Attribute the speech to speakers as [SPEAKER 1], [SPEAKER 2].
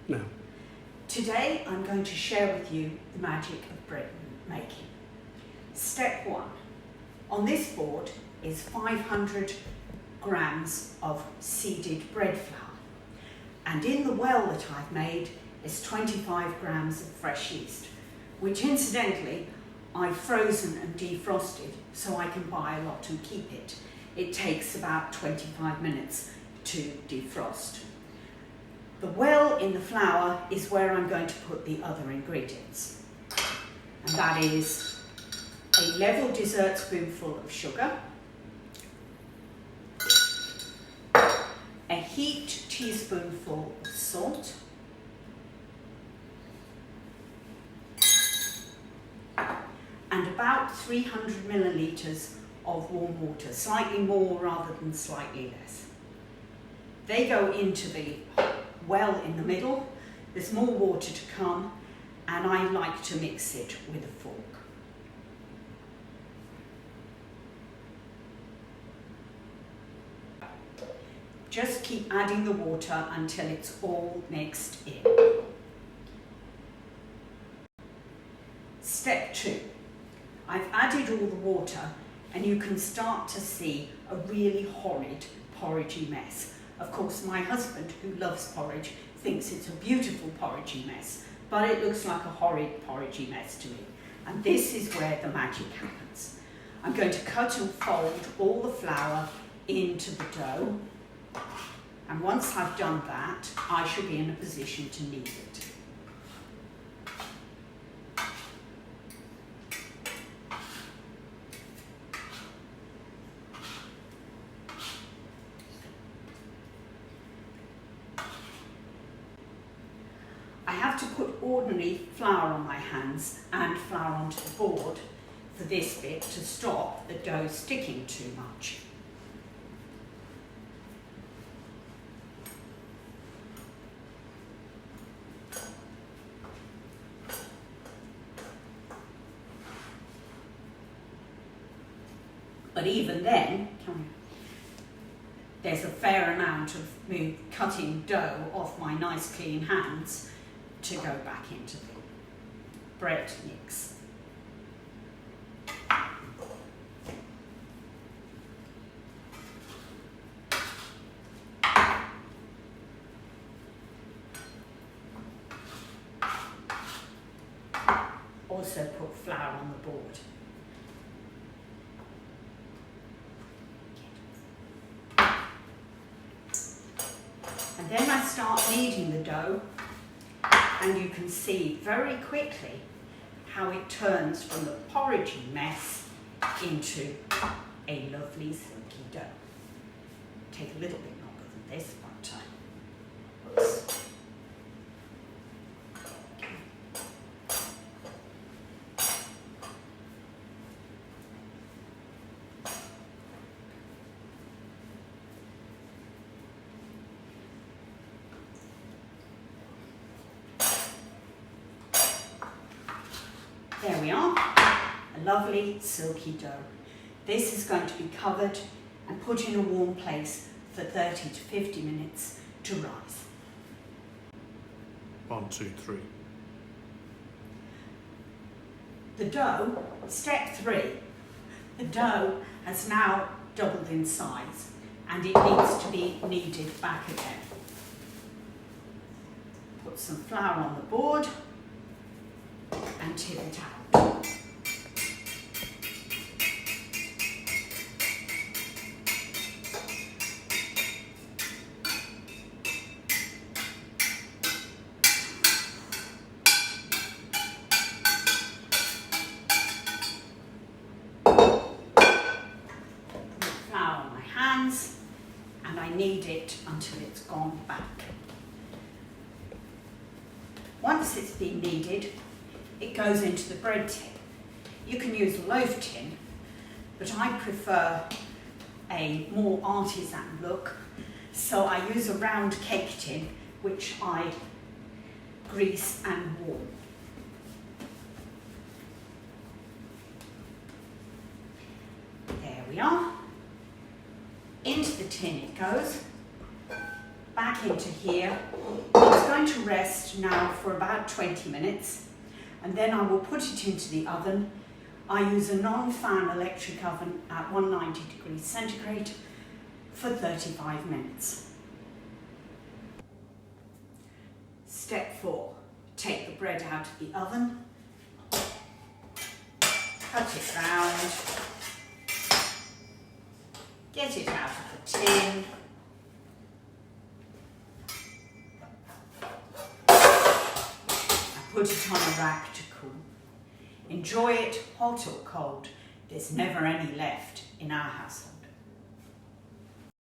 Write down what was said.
[SPEAKER 1] No.
[SPEAKER 2] Today I'm going to share with you the magic of bread making. Step 1. On this board is 500 grams of seeded bread flour, and in the well that I've made is 25 grams of fresh yeast, which incidentally I've frozen and defrosted so I can buy a lot and keep it. It takes about 25 minutes to defrost. The well in the flour is where I'm going to put the other ingredients, and that is a level dessert spoonful of sugar, a heaped teaspoonful of salt, and about 300 millilitres of warm water, slightly more rather than slightly less. They go into the well in the middle. There's more water to come, and I like to mix it with a fork. Just keep adding the water until it's all mixed in. Step 2. I've added all the water, and you can start to see a really horrid porridgey mess. Of course, my husband, who loves porridge, thinks it's a beautiful porridgey mess, but it looks like a horrid porridgey mess to me. And this is where the magic happens. I'm going to cut and fold all the flour into the dough, and once I've done that, I should be in a position to knead it. I have to put ordinary flour on my hands and flour onto the board for this bit to stop the dough sticking too much. But even then, there's a fair amount of me cutting dough off my nice clean hands to go back into the bread mix. Also put flour on the board. And then I start kneading the dough, and you can see very quickly how it turns from the porridgey mess into a lovely silky dough. Take a little bit longer than this, but oops. There we are, a lovely silky dough. This is going to be covered and put in a warm place for 30 to 50 minutes to rise.
[SPEAKER 1] 1, 2, 3.
[SPEAKER 2] The dough, step 3, the dough has now doubled in size and it needs to be kneaded back again. Put some flour on the board and tip it out. Put flour on my hands and I knead it until it's gone back. Once it's been kneaded, it goes into the bread tin. You can use a loaf tin, but I prefer a more artisan look, so I use a round cake tin, which I grease and warm. There we are. Into the tin it goes, back into here. It's going to rest now for about 20 minutes and then I will put it into the oven. I use a non-fan electric oven at 190 degrees centigrade for 35 minutes. Step 4. Take the bread out of the oven, cut it round, get it out of the tin, and put it on a rack to cool. Enjoy it hot or cold. There's never any left in our household.